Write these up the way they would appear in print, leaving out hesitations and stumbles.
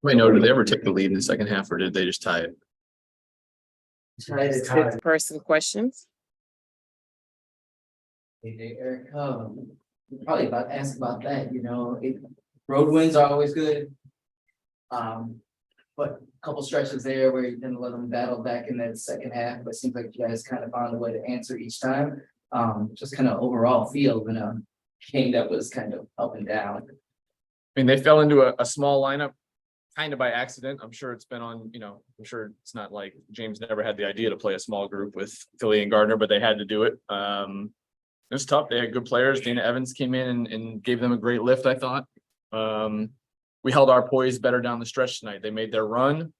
Wait, no, did they ever take the lead in the second half, or did they just tie it? Person questions. Hey, Eric, probably about to ask about that, road wins are always good. But a couple stretches there where you didn't let them battle back in that second half, but it seems like you guys kind of found a way to answer each time. Just kind of overall feel in a game that was kind of up and down. I mean, they fell into a small lineup kind of by accident. I'm sure it's been on, I'm sure it's not like James never had the idea to play a small group with Philly and Gardner, but they had to do it. It was tough. They had good players. Dana Evans came in and gave them a great lift, I thought. We held our poise better down the stretch tonight. They made their run,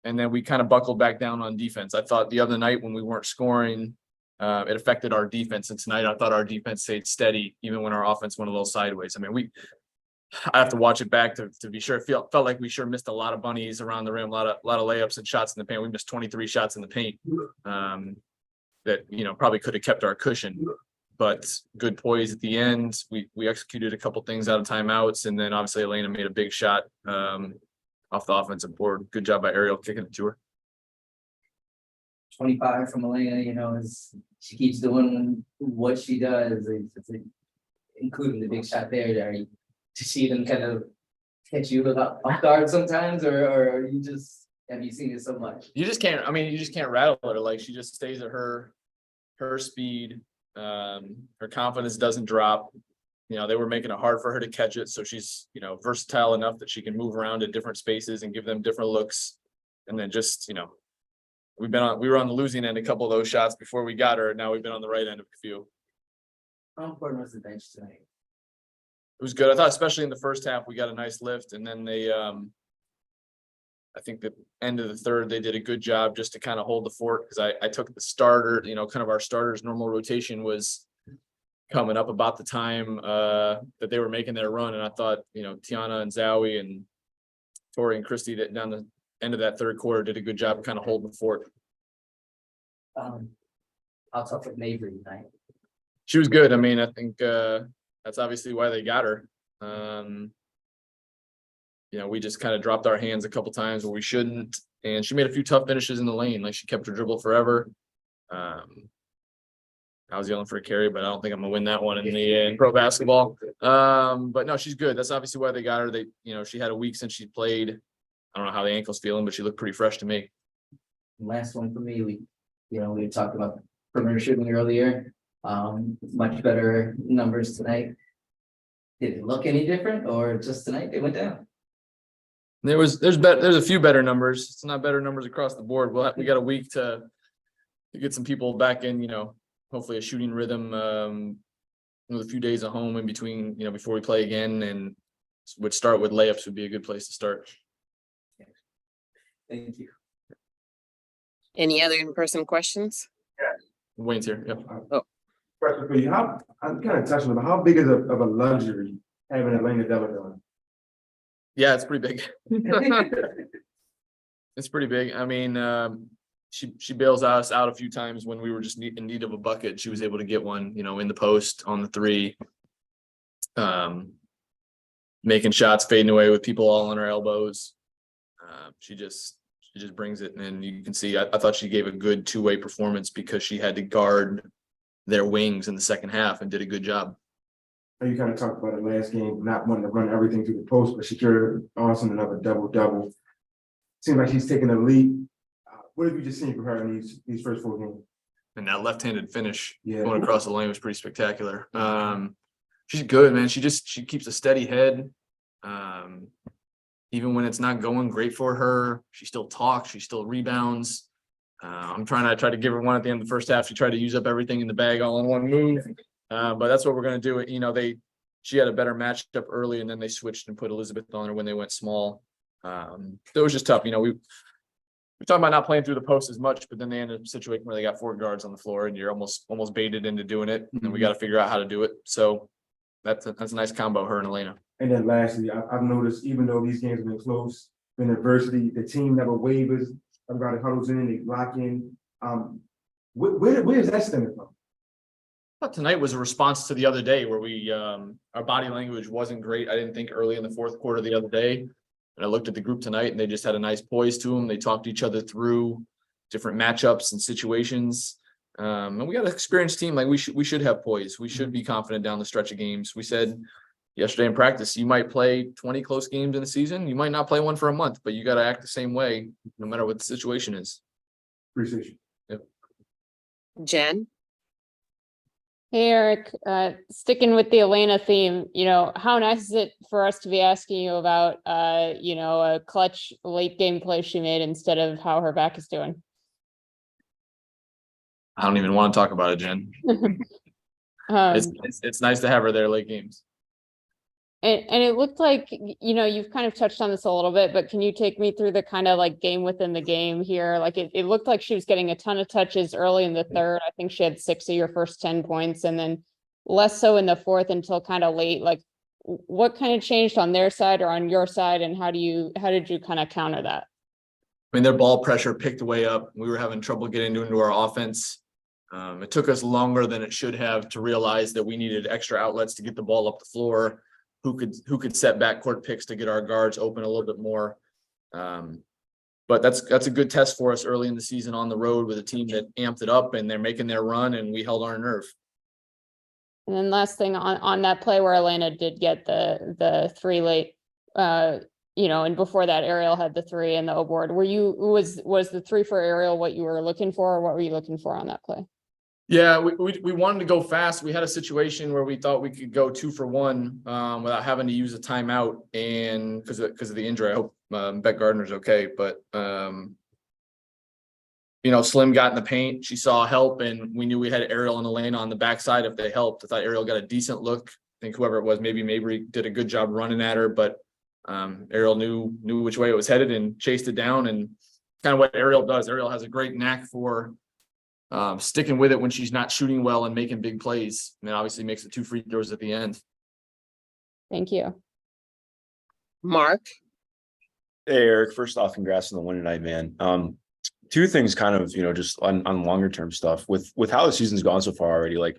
and then we kind of buckled back down on defense. I thought the other night when we weren't scoring, it affected our defense. And tonight I thought our defense stayed steady, even when our offense went a little sideways. I mean, I have to watch it back to be sure. It felt like we sure missed a lot of bunnies around the rim, a lot of layups and shots in the paint. We missed 23 shots in the paint that, probably could have kept our cushion. But good poise at the end. We executed a couple things out of timeouts, and then obviously Elena made a big shot off the offensive board. Good job by Ariel kicking it to her. 25 from Elena, as she keeps doing what she does, including the big shot there. To see them kind of catch you off guard sometimes, or have you seen it so much? You just can't rattle her. Like, she just stays at her speed. Her confidence doesn't drop. They were making it hard for her to catch it. So she's, versatile enough that she can move around in different spaces and give them different looks. And then just, we were on the losing end a couple of those shots before we got her. And now we've been on the right end of a few. How important was the bench tonight? It was good. I thought, especially in the first half, we got a nice lift, and then they, I think the end of the third, they did a good job just to kind of hold the fort, because I took the starter, kind of our starters' normal rotation was coming up about the time that they were making their run, and I thought, Tiana and Zowie and Tori and Christy that down the end of that third quarter did a good job of kind of holding the fort. I'll talk with Mabry tonight. She was good. I mean, I think that's obviously why they got her. We just kind of dropped our hands a couple times where we shouldn't, and she made a few tough finishes in the lane. Like, she kept her dribble forever. I was yelling for a carry, but I don't think I'm gonna win that one in pro basketball. But no, she's good. That's obviously why they got her. She had a week since she played. I don't know how the ankle's feeling, but she looked pretty fresh to me. Last one for me, we talked about perimeter shooting earlier. Much better numbers tonight. Did it look any different, or just tonight they went down? There's a few better numbers. It's not better numbers across the board. We got a week to get some people back in, hopefully a shooting rhythm, with a few days at home in between, before we play again, and would start with layups would be a good place to start. Thank you. Any other in-person questions? Wayne's here. Yep. Oh. Question for you. I'm kind of touching on how big is of a luxury having Elena Delle on? Yeah, it's pretty big. It's pretty big. I mean, she bails us out a few times when we were just in need of a bucket. She was able to get one, in the post on the three, making shots, fading away with people all on her elbows. She just brings it, and you can see. I thought she gave a good two-way performance because she had to guard their wings in the second half and did a good job. You kind of talked about the last game, not wanting to run everything through the post, but Shakira awesome, another double. Seems like she's taking a leap. What have you just seen from her in these first 4 games? And that left-handed finish going across the lane was pretty spectacular. She's good, man. She keeps a steady head. Even when it's not going great for her, she still talks, she still rebounds. I tried to give her one at the end of the first half. She tried to use up everything in the bag all in one move. But that's what we're going to do. She had a better matchup early, and then they switched and put Elizabeth on her when they went small. It was just tough. We talked about not playing through the post as much, but then they ended up in a situation where they got 4 guards on the floor, and you're almost baited into doing it. And we got to figure out how to do it. So that's a nice combo, her and Elena. And then lastly, I've noticed, even though these games have been close, been adversity, the team never wavers. Everybody huddles in, they lock in. Where is that stemming from? I thought tonight was a response to the other day where our body language wasn't great. I didn't think early in the fourth quarter the other day. And I looked at the group tonight and they just had a nice poise to them. They talked to each other through different matchups and situations. And we got an experienced team. Like we should have poise. We should be confident down the stretch of games. We said yesterday in practice, you might play 20 close games in a season. You might not play one for a month, but you got to act the same way no matter what the situation is. Appreciate you. Jen? Hey, Eric, sticking with the Elena theme, how nice is it for us to be asking you about, a clutch late game play she made instead of how her back is doing? I don't even want to talk about it, Jen. It's nice to have her there late games. And it looked like, you've kind of touched on this a little bit, but can you take me through the kind of like game within the game here? Like it looked like she was getting a ton of touches early in the third. I think she had 6 of your first 10 points and then less so in the fourth until kind of late. Like what kind of changed on their side or on your side? And how did you kind of counter that? I mean, their ball pressure picked way up. We were having trouble getting into our offense. It took us longer than it should have to realize that we needed extra outlets to get the ball up the floor. Who could set backcourt picks to get our guards open a little bit more. But that's a good test for us early in the season on the road with a team that amped it up and they're making their run and we held our nerve. And then last thing on that play where Elena did get the 3 late, and before that Ariel had the 3 in the O board. Was the 3 for Ariel what you were looking for, or what were you looking for on that play? Yeah, we wanted to go fast. We had a situation where we thought we could go 2 for 1 without having to use a timeout, and because of the injury. I hope Beck Gardner's okay, but Slim got in the paint. She saw help, and we knew we had Ariel and Elena on the backside if they helped. I thought Ariel got a decent look. I think whoever it was, maybe Mabry did a good job running at her, but Ariel knew which way it was headed and chased it down. And kind of what Ariel does. Ariel has a great knack for sticking with it when she's not shooting well and making big plays. And obviously makes the 2 free throws at the end. Thank you. Mark? Hey, Eric, first off, congrats on the win tonight, man. 2 things kind of, just on longer term stuff with how the season's gone so far already. Like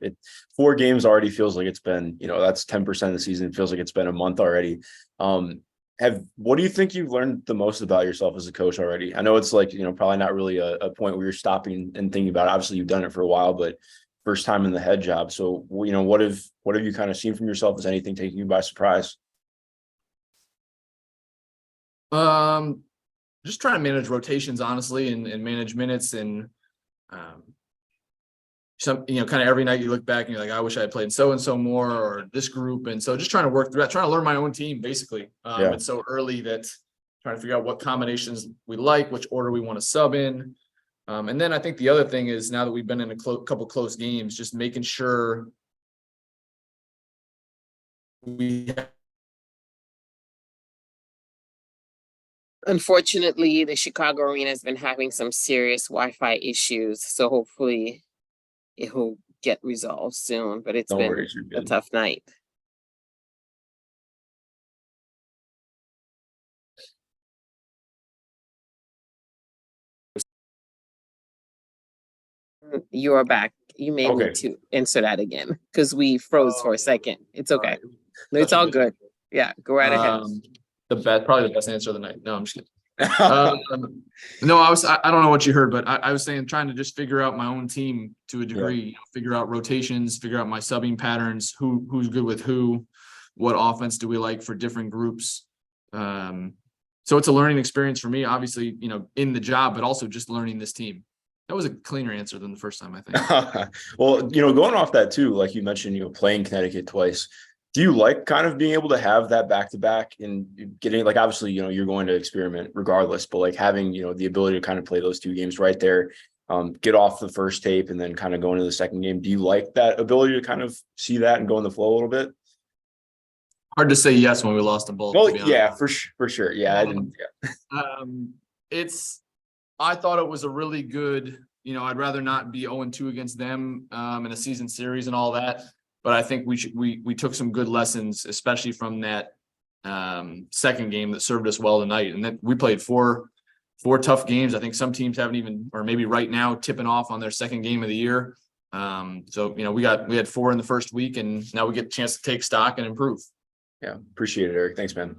4 games already feels like it's been, that's 10% of the season. It feels like it's been a month already. What do you think you've learned the most about yourself as a coach already? I know it's like, probably not really a point where you're stopping and thinking about it. Obviously you've done it for a while, but first time in the head job. So, what have you kind of seen from yourself? Is anything taking you by surprise? Just trying to manage rotations, honestly, and manage minutes and some, kind of every night you look back and you're like, I wish I had played so-and-so more or this group. And so just trying to work through that, trying to learn my own team, basically. It's so early that trying to figure out what combinations we like, which order we want to sub in. And then I think the other thing is now that we've been in a couple close games, just making sure we Unfortunately, the Chicago arena has been having some serious Wi-Fi issues, so hopefully it will get resolved soon, but it's No been worries, you're a good. tough night. You are back. You may Okay. need to answer that again because we froze for a second. It's okay. No, it's all good. Yeah, go right ahead. Probably the best answer of the night. No, I'm just kidding. No, I don't know what you heard, but I was saying trying to just figure out my own team to a degree, figure out rotations, figure out my subbing patterns, who's good with who, what offense do we like for different groups. So it's a learning experience for me, obviously, in the job, but also just learning this team. That was a cleaner answer than the first time, I think. Well, going off that too, like you mentioned, playing Connecticut twice. Do you like kind of being able to have that back-to-back and getting, like, obviously, you're going to experiment regardless, but like having, the ability to kind of play those 2 games right there, get off the first tape and then kind of go into the second game. Do you like that ability to kind of see that and go in the flow a little bit? Hard to say yes when we lost them both. Well, yeah, for sure. Yeah, I didn't. Yeah. I thought it was a really good, I'd rather not be 0-2 against them in a season series and all that. But I think we took some good lessons, especially from that second game that served us well tonight. And then we played four tough games. I think some teams haven't even, or maybe right now, tipping off on their second game of the year. So we had 4 in the first week, and now we get a chance to take stock and improve. Yeah, appreciate it, Eric. Thanks, man.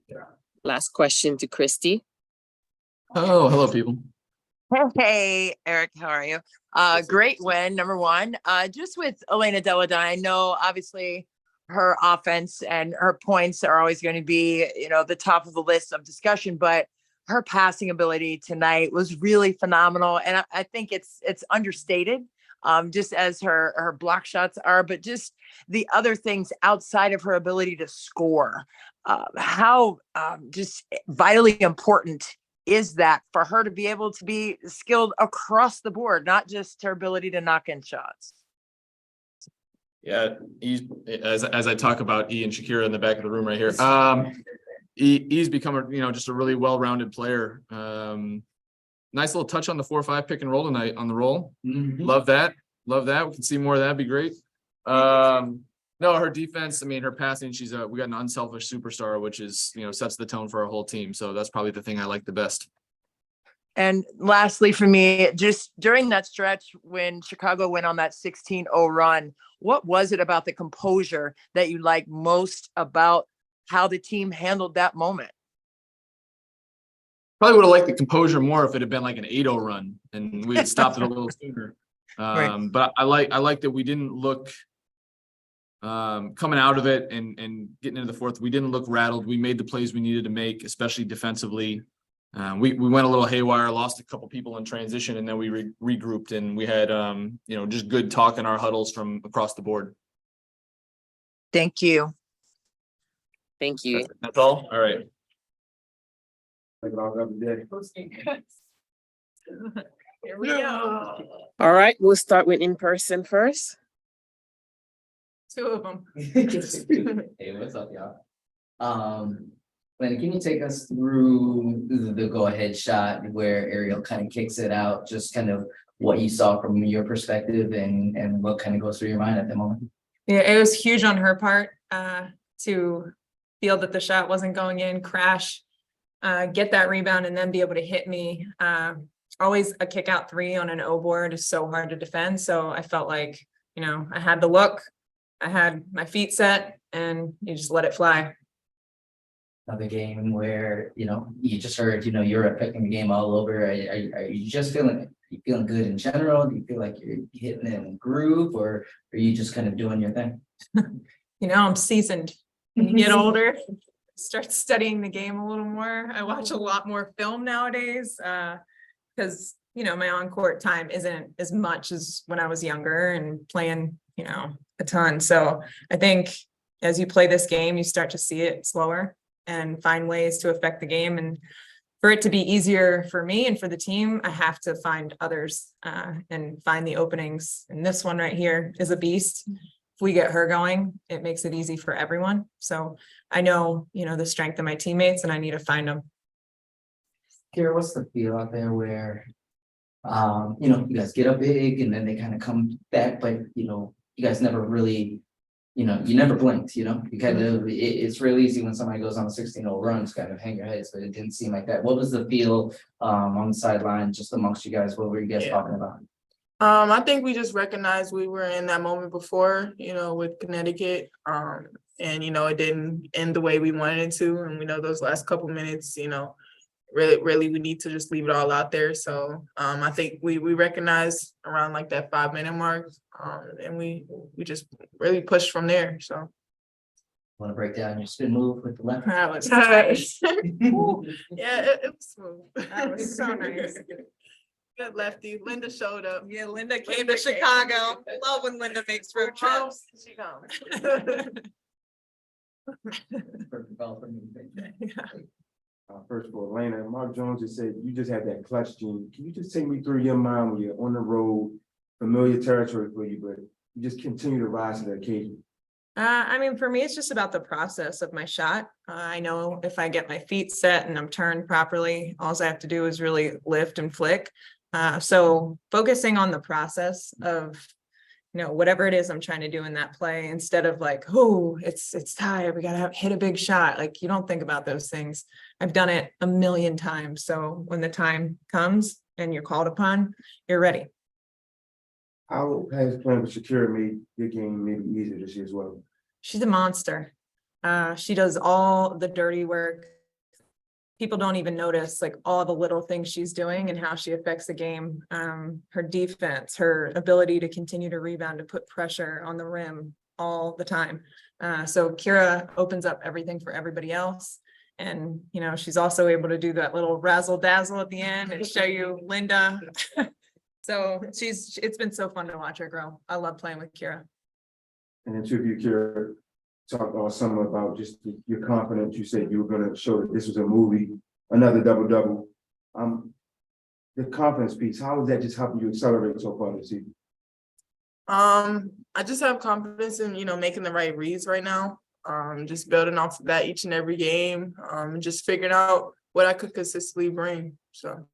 Yeah. Last question to Christy. Oh, hello, people. Hey, Eric, how are you? Great win, number one. Just with Elena Delle, I know obviously her offense and her points are always going to be, the top of the list of discussion, but her passing ability tonight was really phenomenal. And I think it's understated, just as her block shots are, but just the other things outside of her ability to score. How just vitally important is that for her to be able to be skilled across the board, not just her ability to knock in shots? Yeah, as I talk about E and Shakira in the back of the room right here. He's become just a really well-rounded player. Nice little touch on the 4-5 pick and roll tonight on the roll. Love that. We can see more of that. Be great. No, her defense, her passing, we got an unselfish superstar, which is, sets the tone for our whole team. So that's probably the thing I like the best. And lastly, for me, just during that stretch when Chicago went on that 16-0 run, what was it about the composure that you liked most about how the team handled that moment? Probably would have liked the composure more if it had been like an 8-0 run and we had stopped it a little sooner. Right. But I like that we didn't look coming out of it and getting into the fourth, we didn't look rattled. We made the plays we needed to make, especially defensively. We went a little haywire, lost a couple people in transition, and then we regrouped, and we had just good talk in our huddles from across the board. Thank you. Thank you. That's all. All right. Like it all every day. Here we go. All right, we'll start with in person first. Two of them. Hey, what's up, y'all? Elena, can you take us through the go-ahead shot where Ariel kind of kicks it out, just kind of what you saw from your perspective and what kind of goes through your mind at the moment? Yeah, it was huge on her part to feel that the shot wasn't going in, crash, get that rebound, and then be able to hit me. Always a kick out three on an O board is so hard to defend. So I felt like, I had the look, I had my feet set, and you just let it fly. Another game where, you just heard, you're affecting the game all over. Are you just feeling good in general? Do you feel like you're hitting it in a groove, or are you just kind of doing your thing? I'm seasoned. When you get older, start studying the game a little more. I watch a lot more film nowadays because, my on-court time isn't as much as when I was younger and playing, a ton. So I think as you play this game, you start to see it slower and find ways to affect the game. And for it to be easier for me and for the team, I have to find others and find the openings. And this one right here is a beast. If we get her going, it makes it easy for everyone. So I know, the strength of my teammates, and I need to find them. Kira, what's the feel out there where, you guys get up big and then they kind of come back, but, you guys never really, you never blinked, you kind of, it's real easy when somebody goes on a 16-0 run to kind of hang your heads, but it didn't seem like that. What was the feel on the sideline just amongst you guys? What were you guys talking about? I think we just recognized we were in that moment before, with Connecticut. And, it didn't end the way we wanted it to. And we know those last couple minutes, really we need to just leave it all out there. So I think we recognized around like that 5-minute mark. And we just really pushed from there. So Want to break down your spin move with the left? that was nice. Yeah, it was smooth. That was so nice. Good lefty. Linda showed up. Yeah, Linda came Linda to Chicago. Love when Linda makes road trips. She comes. Perfect ball for me. First of all, Elena, Mark Jones just said you just had that clutch gene. Can you just take me through your mind when you're on the road, familiar territory for you, but you just continue to rise to the occasion? For me, it's just about the process of my shot. I know if I get my feet set and I'm turned properly, all I have to do is really lift and flick. So focusing on the process of, whatever it is I'm trying to do in that play, instead of like, oh, it's tired, we gotta hit a big shot. Like, you don't think about those things. I've done it a million times. So when the time comes and you're called upon, you're ready. How has playing with Shakira made your game maybe easier this year as well? She's a monster. She does all the dirty work people don't even notice like all the little things she's doing and how she affects the game. Her defense, her ability to continue to rebound, to put pressure on the rim all the time. So Kira opens up everything for everybody else. And, you know, she's also able to do that little razzle dazzle at the end and show you Linda. So it's been so fun to watch her grow. I love playing with Kira. And then two of you, Kira, talked all summer about just your confidence. You said you were gonna show that this was a movie, another double-double. The confidence piece, how is that just helping you accelerate so far this season? I just have confidence in, you know, making the right reads right now. Just building off of that each and every game, just figuring out what I could consistently bring. So.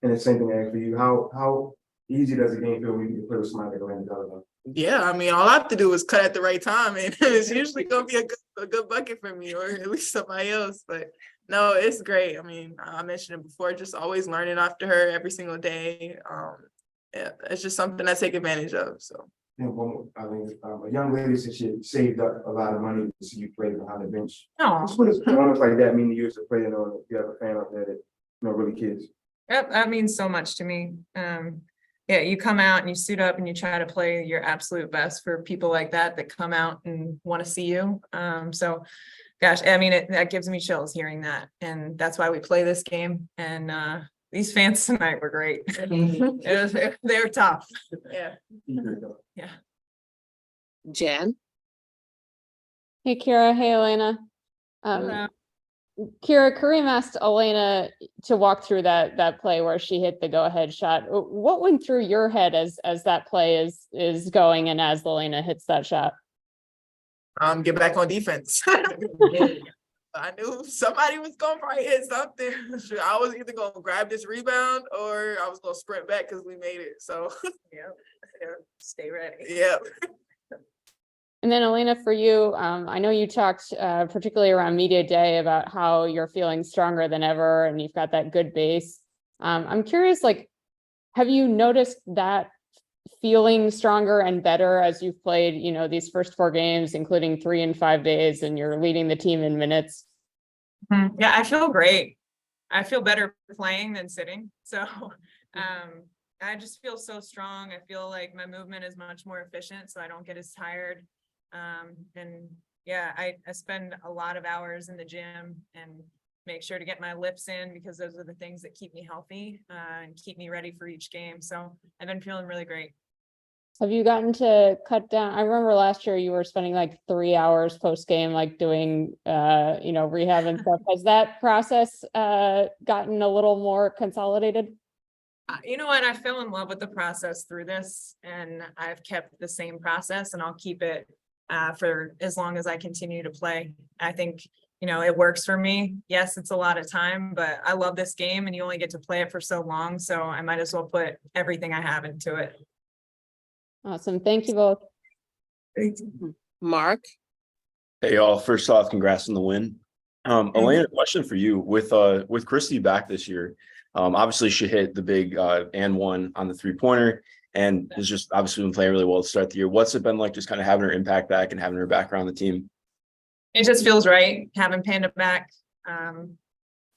And the same thing I ask for you, how easy does the game feel when you can play with somebody like Elena Delle? Yeah, I mean, all I have to do is cut at the right time, and it's usually gonna be a good bucket for me, or at least somebody else. But no, it's great. I mean, I mentioned it before, just always learning after her every single day. Yeah, it's just something I take advantage of. So. And one more, I mean, a young lady said she saved up a lot of money to see you play behind the bench. Oh, What does moments like that mean to you as a player? You know, if you have a fan out there that, you know, really kids. yep, that means so much to me. Yeah, you come out and you suit up and you try to play your absolute best for people like that come out and want to see you. So gosh, I mean, that gives me chills hearing that. And that's why we play this game. And these fans tonight were great. They were tough. Yeah. Yeah. Jen? Hey, Kira. Hey, Elena. Hello. Kira, Kareem asked Elena to walk through that play where she hit the go-ahead shot. What went through your head as that play is going and as Elena hits that shot? Get back on defense. I knew somebody was gonna probably hit something. I was either gonna grab this rebound or I was gonna sprint back because we made it. So yeah, Stay ready. yeah. And then Elena, for you, I know you talked particularly around media day about how you're feeling stronger than ever and you've got that good base. I'm curious, like, have you noticed that feeling stronger and better as you've played, you know, these first 4 games, including 3 in 5 days, and you're leading the team in minutes? Yeah, I feel great. I feel better playing than sitting. So I just feel so strong. I feel like my movement is much more efficient, so I don't get as tired. And yeah, I spend a lot of hours in the gym and make sure to get my lifts in because those are the things that keep me healthy and keep me ready for each game. So I've been feeling really great. Have you gotten to cut down? I remember last year you were spending like 3 hours post game, like doing, you know, rehab and stuff. Has that process gotten a little more consolidated? You know what? I fell in love with the process through this, and I've kept the same process, and I'll keep it for as long as I continue to play. I think, you know, it works for me. Yes, it's a lot of time, but I love this game, and you only get to play it for so long. So I might as well put everything I have into it. Awesome. Thank you both. Mark? Hey, y'all. First off, congrats on the win. Elena, question for you. With Christy back this year, obviously she hit the big and one on the 3-pointer and has just obviously been playing really well to start the year. What's it been like just kind of having her impact back and having her back around the team? It just feels right having Panda back.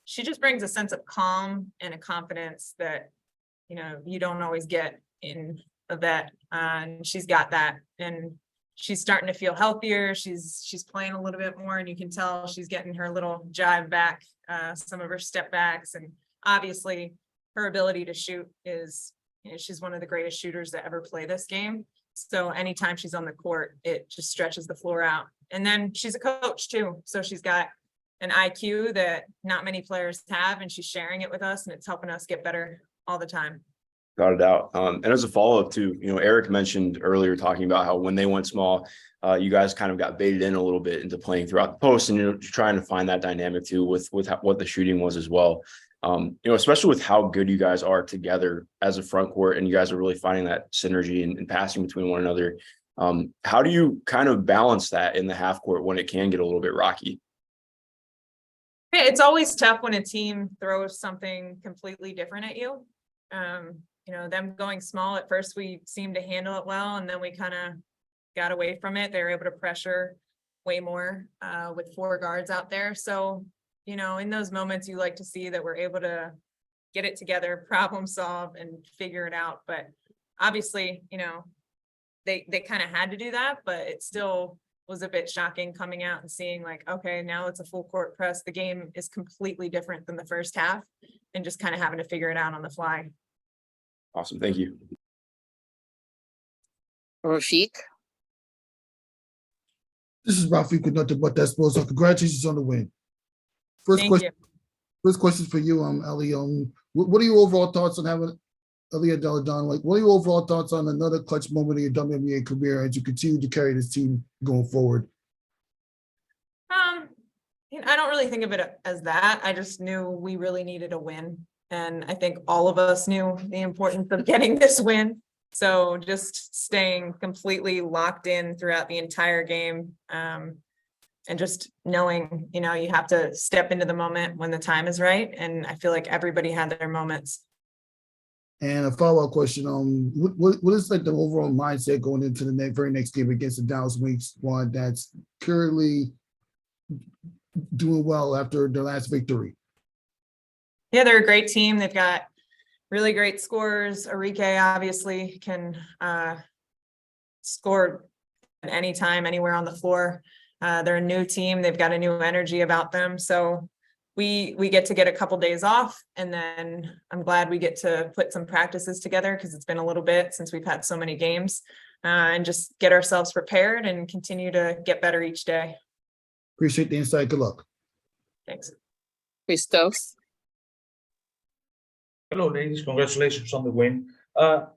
She just brings a sense of calm and a confidence that, you know, you don't always get in a vet. And she's got that, and she's starting to feel healthier. She's playing a little bit more, and you can tell she's getting her little jive back, some of her step backs, and obviously her ability to shoot is, you know, she's one of the greatest shooters to ever play this game. So anytime she's on the court, it just stretches the floor out. And then she's a coach too. So she's got an IQ that not many players have, and she's sharing it with us, and it's helping us get better all the time. Got it out. And as a follow-up to, you know, Eric mentioned earlier talking about how when they went small, you guys kind of got baited in a little bit into playing throughout the post, and you're trying to find that dynamic too with what the shooting was as well. You know, especially with how good you guys are together as a front court, and you guys are really finding that synergy and passing between one another. How do you kind of balance that in the half court when it can get a little bit rocky? Yeah, it's always tough when a team throws something completely different at you. You know, them going small at first, we seemed to handle it well, and then we kind of got away from it. They were able to pressure way more with 4 guards out there. So you know, in those moments, you like to see that we're able to get it together, problem solve and figure it out. But obviously, you know, they kind of had to do that, but it still was a bit shocking coming out and seeing like, okay, now it's a full court press. The game is completely different than the first half, and just kind of having to figure it out on the fly. Awesome. Thank you. Rafik. This is Rafik with nothing but that sports. So congratulations on the win. First Thank question. you. First question for you, Ellie. What are your overall thoughts on having Elena Delle? Like, what are your overall thoughts on another clutch moment in your WNBA career as you continue to carry this team going forward? You know, I don't really think of it as that. I just knew we really needed a win, and I think all of us knew the importance of getting this win. So just staying completely locked in throughout the entire game, and just knowing, you know, you have to step into the moment when the time is right. And I feel like everybody had their moments. And a follow-up question: what is like the overall mindset going into the very next game against the Dallas Wings squad that's currently doing well after their last victory? Yeah, they're a great team. They've got really great scorers. Arike obviously can score at any time, anywhere on the floor. They're a new team. They've got a new energy about them. So we get to get a couple days off, and then I'm glad we get to put some practices together because it's been a little bit since we've had so many games, and just get ourselves prepared and continue to get better each day. Appreciate the insight. Good luck. Thanks. Christos. Hello, ladies. Congratulations on the win.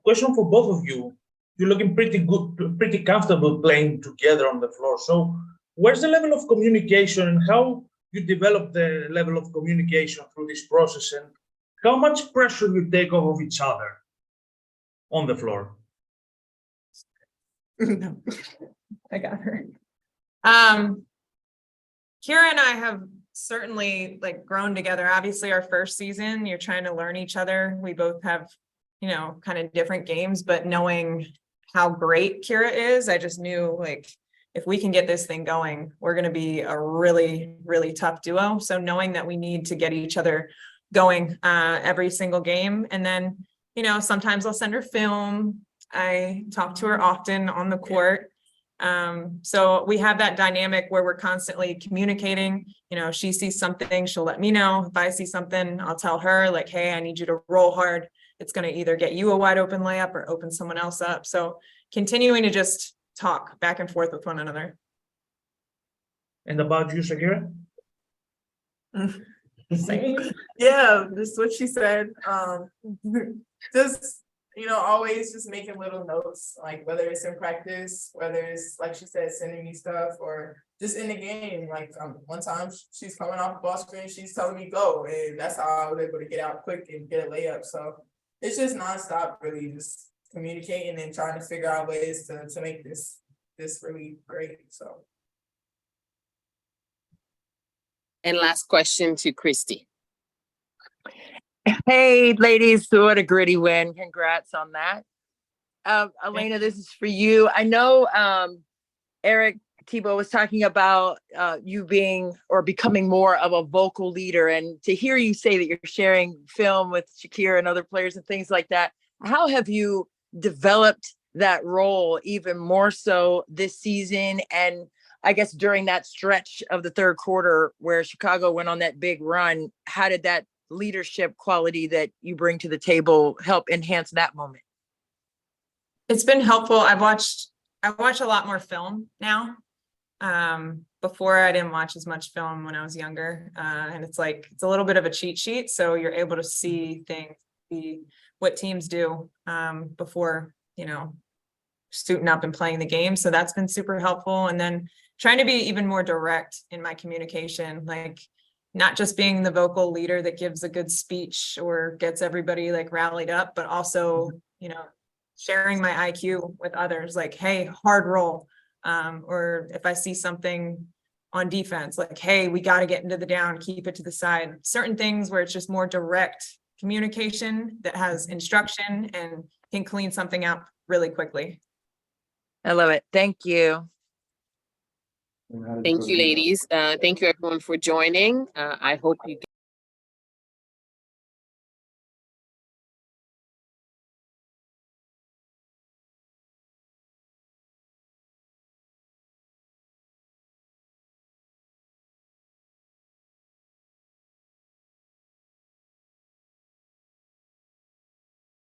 Question for both of you. You're looking pretty good, pretty comfortable playing together on the floor. So where's the level of communication, and how you develop the level of communication through this process, and how much pressure you take off of each other on the floor? No, I got her. Kira and I have certainly like grown together. Obviously, our first season, you're trying to learn each other. We both have, you know, kind of different games, but knowing how great Kira is, I just knew like, if we can get this thing going, we're going to be a really, really tough duo. So knowing that we need to get each other going every single game. And then, you know, sometimes I'll send her film. I talk to her often on the court. So we have that dynamic where we're constantly communicating. You know, she sees something, she'll let me know. If I see something, I'll tell her like, hey, I need you to roll hard. It's going to either get you a wide open layup or open someone else up. So continuing to just talk back and forth with one another. And about you, Shakira? Same. Yeah, just what she said. Just, you know, always just making little notes, like whether it's in practice, whether it's like she said, sending me stuff, or just in the game. Like one time she's coming off the ball screen, she's telling me go, and that's how I was able to get out quick and get a layup. So it's just nonstop, really, just communicating and trying to figure out ways to make this really great. So. And last question to Christy. Hey, ladies, so what a gritty win. Congrats on that. Elena, this is for you. I know Eric Thibault was talking about you being or becoming more of a vocal leader, and to hear you say that you're sharing film with Shakira and other players and things like that, how have you developed that role even more so this season? And I guess during that stretch of the third quarter where Chicago went on that big run, how did that leadership quality that you bring to the table help enhance that moment? It's been helpful. I watch a lot more film now. Before I didn't watch as much film when I was younger. And it's like, it's a little bit of a cheat sheet. So you're able to see things, see what teams do before, you know, suiting up and playing the game. So that's been super helpful. And then trying to be even more direct in my communication, like not just being the vocal leader that gives a good speech or gets everybody like rallied up, but also, you know, sharing my IQ with others, like, hey, hard roll. Or if I see something on defense, like, hey, we got to get into the down, keep it to the side. Certain things where it's just more direct communication that has instruction and can clean something up really quickly. I love it. Thank you. And how did Thank feel you, to be out? ladies. Thank you everyone for joining. I hope you